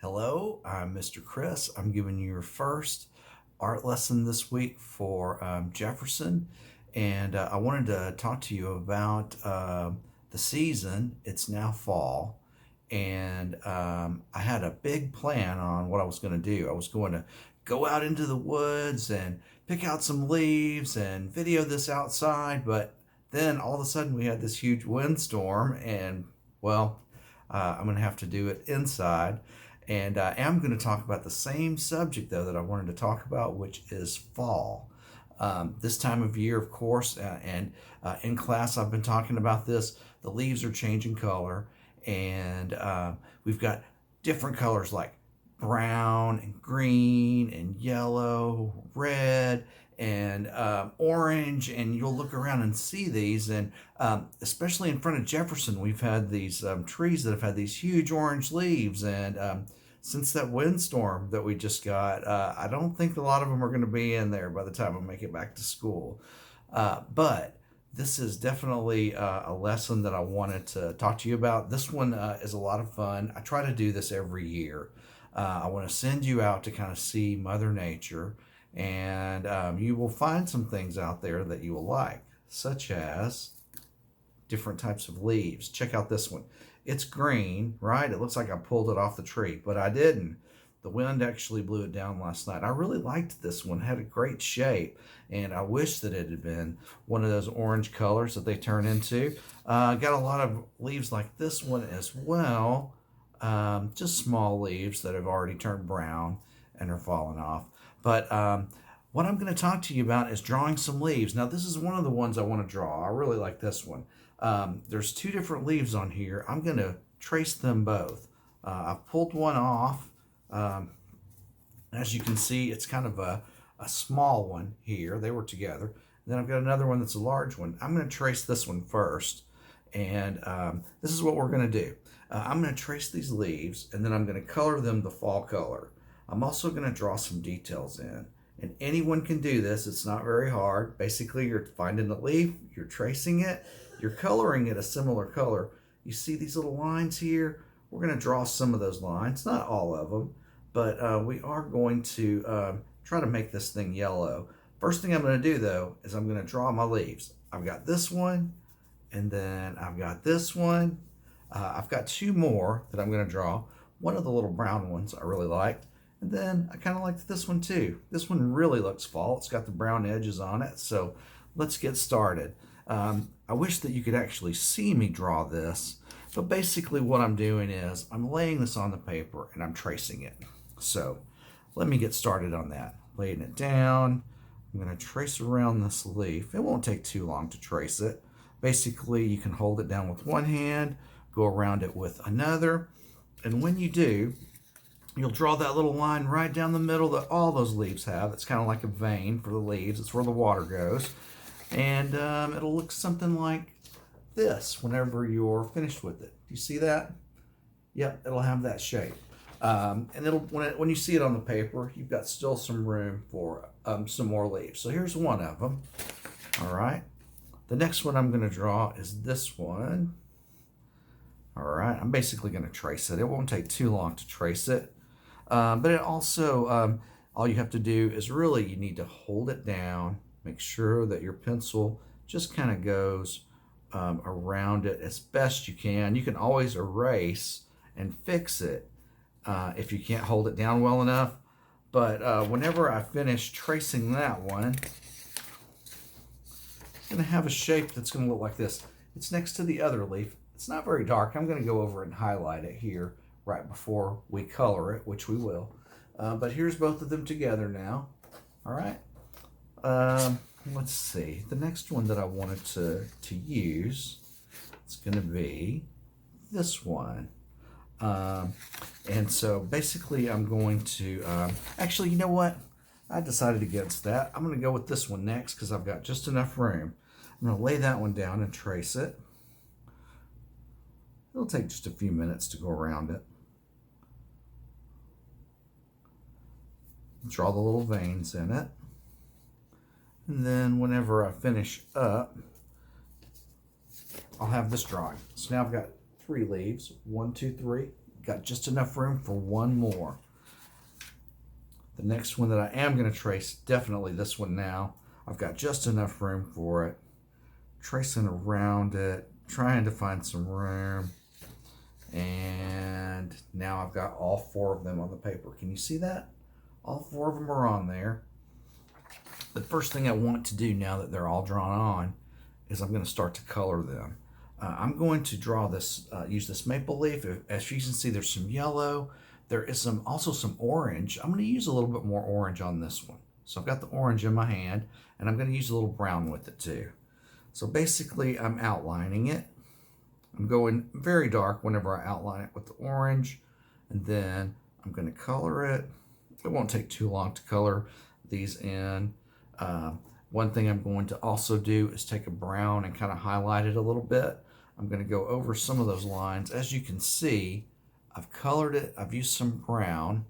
Hello, I'm Mr. Chris. I'm giving you your first art lesson this week for Jefferson, and I wanted to talk to you about the season. It's now fall, and I had a big plan on what I was going to do. I was going to go out into the woods and pick out some leaves and video this outside, but then all of a sudden we had this huge windstorm, and well, I'm going to have to do it inside. And I am going to talk about the same subject, though, that I wanted to talk about, which is fall. This time of year, of course, and in class, I've been talking about this. The leaves are changing color, and we've got different colors like brown and green and yellow, red, and orange. And you'll look around and see these. And especially in front of Jefferson, we've had these trees that have had these huge orange leaves. And since that windstorm that we just got, I don't think a lot of them are going to be in there by the time I make it back to school. But this is definitely a lesson that I wanted to talk to you about. This one is a lot of fun. I try to do this every year. I want to send you out to kind of see Mother Nature, and you will find some things out there that you will like, such as different types of leaves. Check out this one. It's green, right? It looks like I pulled it off the tree, but I didn't. The wind actually blew it down last night. I really liked this one. It had a great shape, and I wish that it had been one of those orange colors that they turn into. Got a lot of leaves like this one as well. Just small leaves that have already turned brown and are falling off. But what I'm going to talk to you about is drawing some leaves. Now, this is one of the ones I want to draw. I really like this one. There's two different leaves on here. I'm going to trace them both. I've pulled one off. As you can see, it's kind of a small one here. They were together. And then I've got another one that's a large one. I'm going to trace this one first. And this is what we're going to do. I'm going to trace these leaves, and then I'm going to color them the fall color. I'm also going to draw some details in. And anyone can do this. It's not very hard. Basically, you're finding the leaf, you're tracing it, you're coloring it a similar color. You see these little lines here? We're going to draw some of those lines, not all of them, but we are going to try to make this thing yellow. First thing I'm going to do, though, is I'm going to draw my leaves. I've got this one, and then I've got this one. I've got two more that I'm going to draw. One of the little brown ones I really liked. And then I kind of liked this one too. This one really looks fall. It's got the brown edges on it. So let's get started. I wish that you could actually see me draw this. But basically what I'm doing is I'm laying this on the paper and I'm tracing it. So let me get started on that. Laying it down. I'm going to trace around this leaf. It won't take too long to trace it. Basically, you can hold it down with one hand, go around it with another. And when you do, you'll draw that little line right down the middle that all those leaves have. It's kind of like a vein for the leaves. It's where the water goes. And it'll look something like this whenever you're finished with it. Do you see that? Yep, it'll have that shape. And it'll when you see it on the paper, you've got still some room for some more leaves. So here's one of them. All right. The next one I'm going to draw is this one. All right, I'm basically going to trace it. It won't take too long to trace it. But it also, all you have to do is really, you need to hold it down, make sure that your pencil just kind of goes around it as best you can. You can always erase and fix it if you can't hold it down well enough. But whenever I finish tracing that one, going to have a shape that's going to look like this. It's next to the other leaf. It's not very dark. I'm going to go over and highlight it here right before we color it, which we will. But here's both of them together now. All right. Let's see. The next one that I wanted to use, it's going to be this one. And so basically I'm going to, actually, you know what? I decided against that. I'm going to go with this one next because I've got just enough room. I'm going to lay that one down and trace it. It'll take just a few minutes to go around it. Draw the little veins in it. And then whenever I finish up, I'll have this drawing. So now I've got 3 leaves. 1, 2, 3. got just enough room for one more. The next one that I am going to trace, definitely this one now. I've got just enough room for it. Tracing around it, trying to find some room. And now I've got all 4 of them on the paper. Can you see that? All 4 of them are on there. The first thing I want to do now that they're all drawn on is I'm going to start to color them. I'm going to draw this, use this maple leaf. As you can see, there's some yellow. There is also some orange. I'm going to use a little bit more orange on this one. So I've got the orange in my hand, and I'm going to use a little brown with it too. So basically, I'm outlining it. I'm going very dark whenever I outline it with the orange, and then I'm going to color it. It won't take too long to color these in. One thing I'm going to also do is take a brown and kind of highlight it a little bit. I'm going to go over some of those lines. As you can see, I've colored it. I've used some brown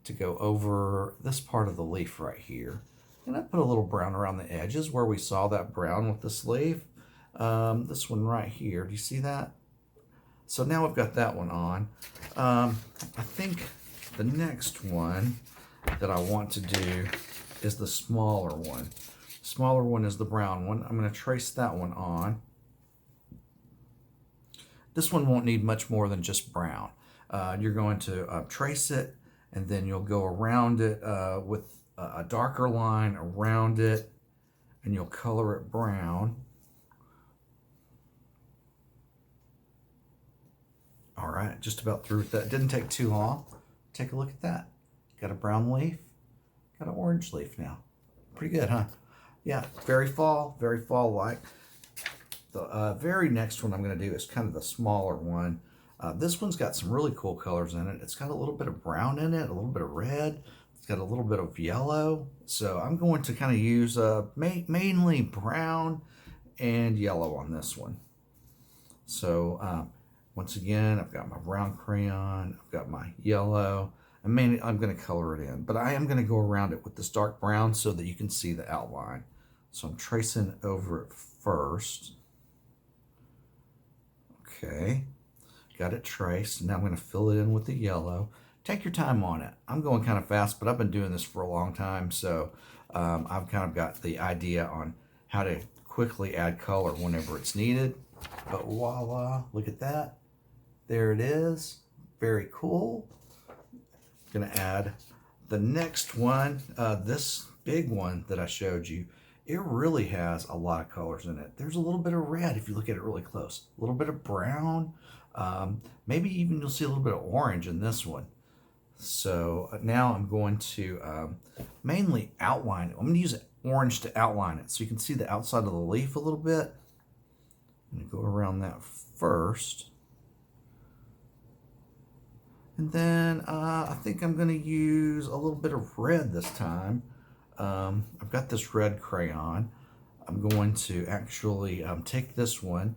to go over this part of the leaf right here. And I put a little brown around the edges where we saw that brown with this leaf. This one right here, do you see that? So now we've got that one on. I think the next one that I want to do is the smaller one. The smaller one is the brown one. I'm going to trace that one on. This one won't need much more than just brown. You're going to trace it, and then you'll go around it with a darker line around it, and you'll color it brown. All right, just about through with that. Didn't take too long. Take a look at that. Got a brown leaf, got an orange leaf now. Pretty good, huh? Yeah, very fall-like. The very next one I'm going to do is kind of the smaller one. This one's got some really cool colors in it. It's got a little bit of brown in it, a little bit of red. It's got a little bit of yellow. So I'm going to kind of use mainly brown and yellow on this one. So once again, I've got my brown crayon, I've got my yellow, and mainly I'm going to color it in. But I am going to go around it with this dark brown so that you can see the outline. So I'm tracing over it first. Okay, got it traced. Now I'm going to fill it in with the yellow. Take your time on it. I'm going kind of fast, but I've been doing this for a long time, so I've kind of got the idea on how to quickly add color whenever it's needed. But voila, look at that. There it is. Very cool. I'm going to add the next one, this big one that I showed you. It really has a lot of colors in it. There's a little bit of red if you look at it really close. A little bit of brown. Maybe even you'll see a little bit of orange in this one. So now I'm going to mainly outline it. I'm going to use orange to outline it so you can see the outside of the leaf a little bit. I'm going to go around that first. And then I think I'm going to use a little bit of red this time. I've got this red crayon. I'm going to actually take this one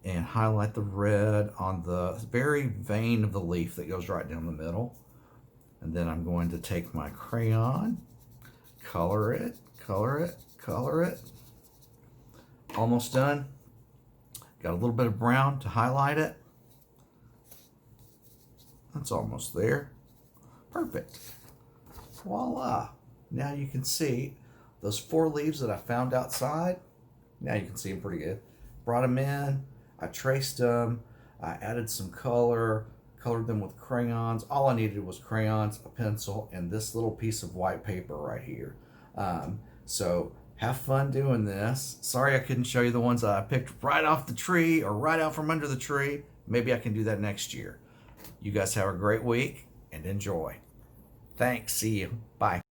and highlight the red on the very vein of the leaf that goes right down the middle. And then I'm going to take my crayon, color it, color it, color it. Almost done. Got a little bit of brown to highlight it. That's almost there. Perfect. Voila. Now you can see those 4 leaves that I found outside. Now you can see them pretty good. Brought them in. I traced them. I added some color. Colored them with crayons. All I needed was crayons, a pencil, and this little piece of white paper right here. So have fun doing this. Sorry I couldn't show you the ones that I picked right off the tree or right out from under the tree. Maybe I can do that next year. You guys have a great week and enjoy. Thanks. See you. Bye.